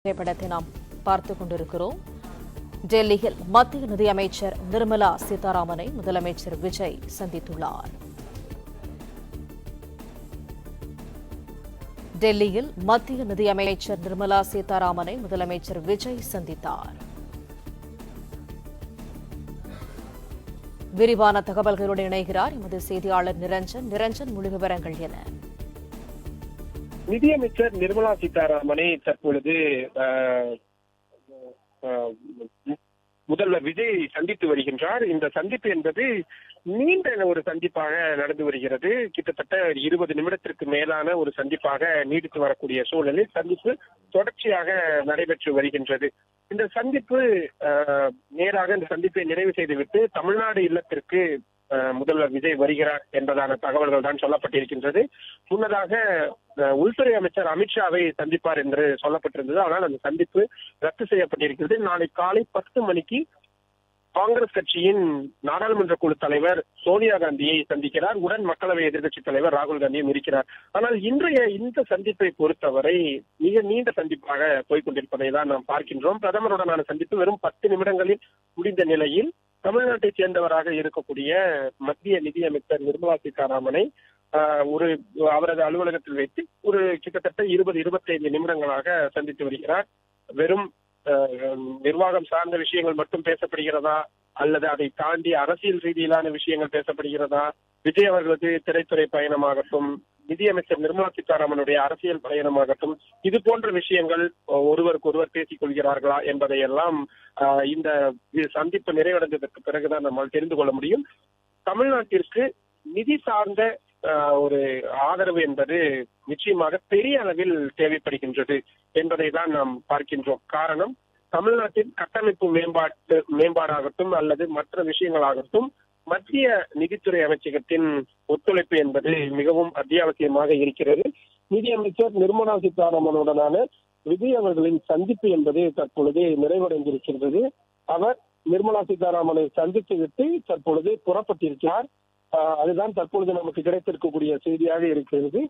திரைப்படத்தை நாம் பார்த்துக் கொண்டிருக்கிறோம். டெல்லியில் மத்திய நிதியமைச்சர் நிர்மலா சீதாராமனை முதலமைச்சர் விஜய் சந்தித்துள்ளார். டெல்லியில் மத்திய நிதியமைச்சர் நிர்மலா சீதாராமனை முதலமைச்சர் விஜய் சந்தித்தார். விரிவான தகவல்களுடன் இணைகிறார் எமது செய்தியாளர் நிரஞ்சன். முழு விவரங்கள் என? நிதியமைச்சர் நிர்மலா சீதாராமனை தற்பொழுது முதல்வர் விஜய் சந்தித்து வருகின்றார். இந்த சந்திப்பு என்பது நீண்ட ஒரு சந்திப்பாக நடந்து வருகிறது. கிட்டத்தட்ட 20 நிமிடத்திற்கு மேலான ஒரு சந்திப்பாக நீடித்து வரக்கூடிய சூழலில் சந்திப்பு தொடர்ச்சியாக நடைபெற்று வருகின்றது. இந்த சந்திப்பு நேராக இந்த சந்திப்பை நிறைவு செய்துவிட்டு தமிழ்நாடு இல்லத்திற்கு முதல்வர் விஜய் வருகிறார் என்பதான தகவல்கள் தான் சொல்லப்பட்டிருக்கின்றது. முன்னதாக உள்துறை அமைச்சர் அமித்ஷாவை சந்திப்பார் என்று சொல்லப்பட்டிருந்தது. ஆனால் அந்த சந்திப்பு ரத்து செய்யப்பட்டிருக்கிறது. நாளை காலை 10 மணிக்கு காங்கிரஸ் கட்சியின் நாடாளுமன்ற குழு தலைவர் சோனியா காந்தியை சந்திக்கிறார். உடன் மக்களவை எதிர்க்கட்சித் தலைவர் ராகுல் காந்தியும் இருக்கிறார். ஆனால் இன்றைய இந்த சந்திப்பை பொறுத்தவரை மிக நீண்ட சந்திப்பாக போய்கொண்டிருப்பதை தான் நாம் பார்க்கின்றோம். பிரதமருடனான சந்திப்பு வெறும் 10 நிமிடங்களில் முடிந்த நிலையில் தமிழ்நாட்டை சேர்ந்தவராக இருக்கக்கூடிய மத்திய நிதியமைச்சர் நிர்மலா சீதாராமனை அவரது அலுவலகத்தில் வைத்து கிட்டத்தட்ட 20-25 நிமிடங்களாக சந்தித்து வருகிறார். வெறும் நிர்வாகம் சார்ந்த விஷயங்கள் மட்டும் பேசப்படுகிறதா அல்லது அதை தாண்டி அரசியல் ரீதியிலான விஷயங்கள் பேசப்படுகிறதா? விஜய் அவர்களது திரைத்துறை பயணமாகட்டும், நிதியமைச்சர் நிர்மலா சீதாராமனுடைய அரசியல் பயணமாகட்டும், இது போன்ற விஷயங்கள் ஒருவருக்கு ஒருவர் பேசிக் கொள்கிறார்களா என்பதையெல்லாம் இந்த சந்திப்பு நிறைவடைந்ததற்கு பிறகுதான் நம்மால் தெரிந்து கொள்ள முடியும். தமிழ்நாட்டிற்கு நிதி சார்ந்த ஒரு ஆதரவு என்பது நிச்சயமாக பெரிய அளவில் தேவைப்படுகின்றது என்பதை தான் நாம் பார்க்கின்றோம். காரணம், தமிழ்நாட்டின் கட்டமைப்பு மேம்பாடாகட்டும் அல்லது மற்ற விஷயங்களாகட்டும் மத்திய நிதித்துறை அமைச்சகத்தின் ஒத்துழைப்பு என்பது மிகவும் அத்தியாவசியமாக இருக்கிறது. நிதியமைச்சர் நிர்மலா சீதாராமனுடனான விஜய் அவர்களின் சந்திப்பு என்பது தற்பொழுது நிறைவடைந்திருக்கின்றது. அவர் நிர்மலா சீதாராமனை சந்தித்துவிட்டு தற்பொழுது புறப்பட்டிருக்கிறார். அதுதான் தற்பொழுது நமக்கு கிடைத்திருக்கக்கூடிய செய்தியாக இருக்கிறது.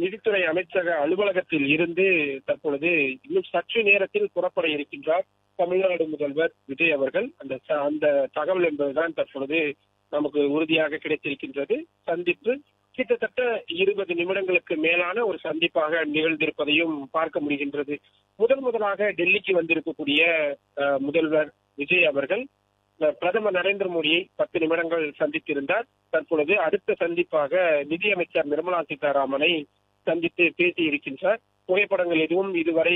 நிதித்துறை அமைச்சக அலுவலகத்தில் இருந்து தற்பொழுது இன்னும் சற்று நேரத்தில் புறப்பட இருக்கின்றார் தமிழ்நாடு முதல்வர் விஜய் அவர்கள். அந்த தகவல் என்பதுதான் தற்பொழுது நமக்கு உறுதியாக கிடைத்திருக்கின்றது. சந்திப்பு கிட்டத்தட்ட 20 நிமிடங்களுக்கு மேலான ஒரு சந்திப்பாக நிகழ்ந்திருப்பதையும் பார்க்க முடிகின்றது. முதலாக டெல்லிக்கு வந்திருக்கக்கூடிய முதல்வர் விஜய் அவர்கள் பிரதமர் நரேந்திர மோடியை 10 நிமிடங்கள் சந்தித்திருந்தார். தற்பொழுது அடுத்த சந்திப்பாக நிதியமைச்சர் நிர்மலா சீதாராமனை சந்தித்து பேசி இருக்கின்றார். புகைப்படங்கள் எதுவும் இதுவரை